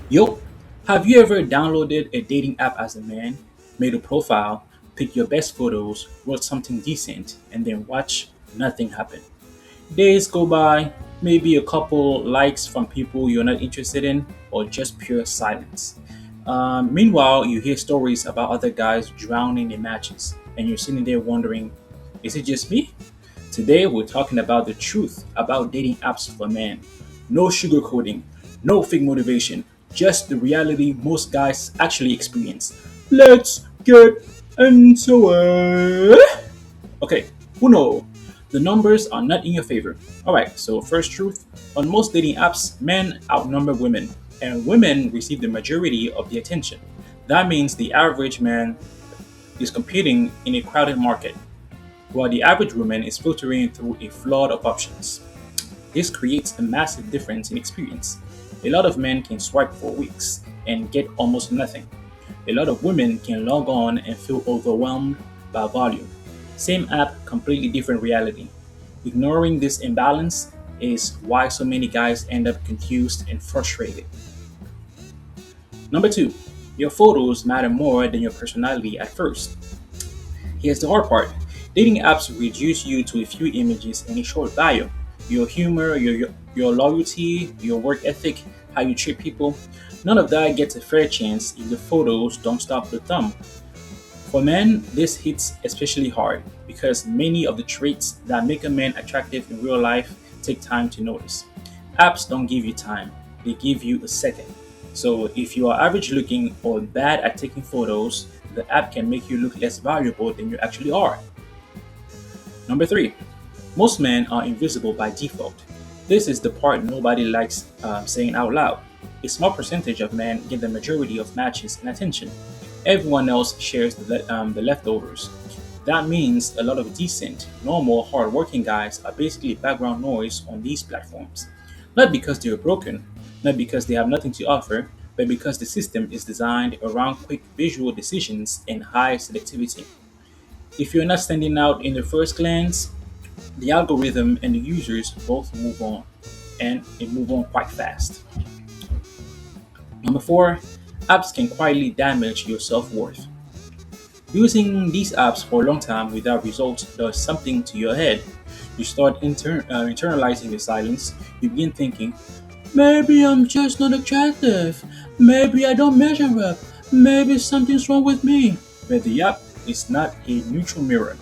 Yo, have you ever downloaded a dating app as a man, made a profile, picked your best photos, wrote something decent, and then watch nothing happen? Days go by, maybe a couple likes from people you're not interested in, or just pure silence. Meanwhile, you hear stories about other guys drowning in matches, and you're sitting there wondering, is it just me? Today, we're talking about the truth about dating apps for men. No sugarcoating, no fake motivation, just the reality most guys actually experience. Let's get into it. Okay, Uno, the numbers are not in your favor. Alright, so first truth on most dating apps, men outnumber women, and women receive the majority of the attention. That means the average man is competing in a crowded market, while the average woman is filtering through a flood of options. This creates a massive difference in experience. A lot of men can swipe for weeks and get almost nothing. A lot of women can log on and feel overwhelmed by volume. Same app, completely different reality. Ignoring this imbalance is why so many guys end up confused and frustrated. Number two, your photos matter more than your personality at first. Here's the hard part. Dating apps reduce you to a few images and a short bio. Your humor, your loyalty, your work ethic, how you treat people, none of that gets a fair chance if the photos don't stop the thumb. For men, this hits especially hard because many of the traits that make a man attractive in real life take time to notice. Apps don't give you time, they give you a second. So if you are average looking or bad at taking photos, the app can make you look less valuable than you actually are. Number three, most men are invisible by default. This is the part nobody likes saying out loud. A small percentage of men get the majority of matches and attention. Everyone else shares the leftovers. That means a lot of decent, normal, hardworking guys are basically background noise on these platforms. Not because they're broken, not because they have nothing to offer, but because the system is designed around quick visual decisions and high selectivity. If you're not standing out in the first glance, the algorithm and the users both move on, and it move on quite fast. Number four, apps can quietly damage your self-worth. Using these apps for a long time without results does something to your head. You start internalizing the silence. You begin thinking, maybe I'm just not attractive. Maybe I don't measure up. Maybe something's wrong with me. But the app is not a neutral mirror.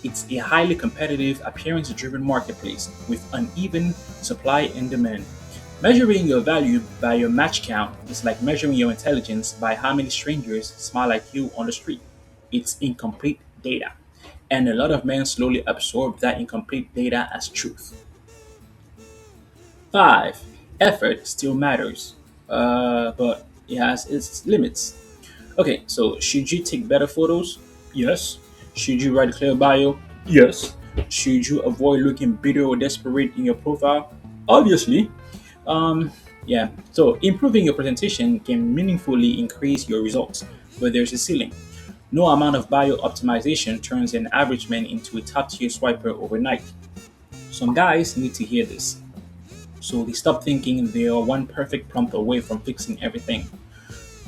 It's a highly competitive, appearance driven marketplace with uneven supply and demand. Measuring your value by your match count is like measuring your intelligence by how many strangers smile at you on the street. It's incomplete data. And a lot of men slowly absorb that incomplete data as truth. 5. Effort still matters, but it has its limits. Okay, so should you take better photos? Yes. Should you write a clear bio? Yes. Should you avoid looking bitter or desperate in your profile? Obviously. Um, yeah, so improving your presentation can meaningfully increase your results, but there's a ceiling. No amount of bio optimization turns an average man into a top tier swiper overnight. Some guys need to hear this, so they stop thinking they are one perfect prompt away from fixing everything.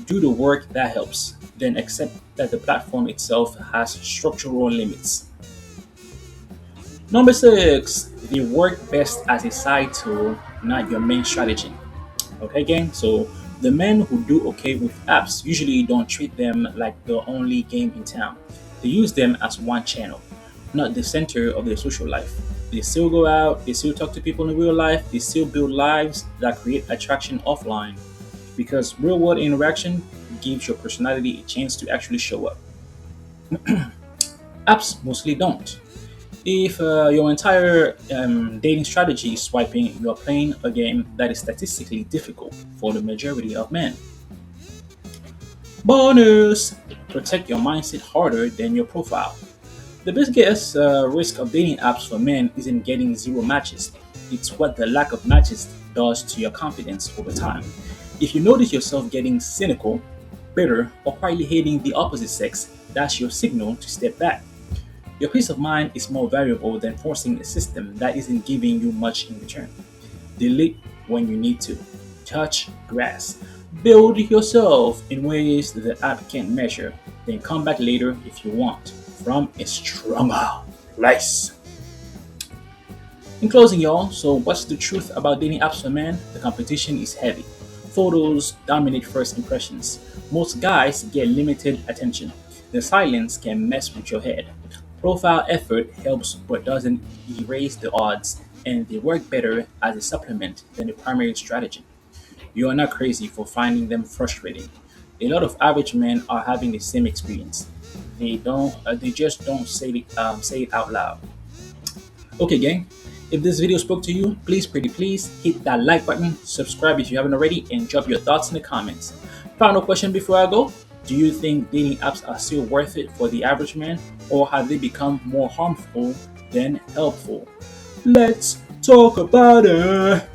Do the work that helps, then accept that the platform itself has structural limits. Number six, they work best as a side tool, not your main strategy. Okay, gang? So the men who do okay with apps usually don't treat them like the only game in town. They use them as one channel, not the center of their social life. They still go out, they still talk to people in real life, they still build lives that create attraction offline. Because real world interaction gives your personality a chance to actually show up. Apps mostly don't. If your entire dating strategy is swiping, you're playing a game that is statistically difficult for the majority of men. Bonus! Protect your mindset harder than your profile. The biggest risk of dating apps for men isn't getting zero matches, it's what the lack of matches does to your confidence over time. If you notice yourself getting cynical, bitter, or quietly hating the opposite sex, that's your signal to step back. Your peace of mind is more valuable than forcing a system that isn't giving you much in return. Delete when you need to. Touch grass. Build yourself in ways the app can't measure. Then come back later if you want from a stronger place. In closing, y'all, so what's the truth about dating apps for men? The competition is heavy. Photos dominate first impressions. Most guys get limited attention. The silence can mess with your head. Profile effort helps but doesn't erase the odds, and they work better as a supplement than a primary strategy. You are not crazy for finding them frustrating. A lot of average men are having the same experience. They just don't say it out loud. Okay, gang. If this video spoke to you, please hit that like button, subscribe if you haven't already, and drop your thoughts in the comments. Final question before I go. Do you think dating apps are still worth it for the average man, or have they become more harmful than helpful? Let's talk about it.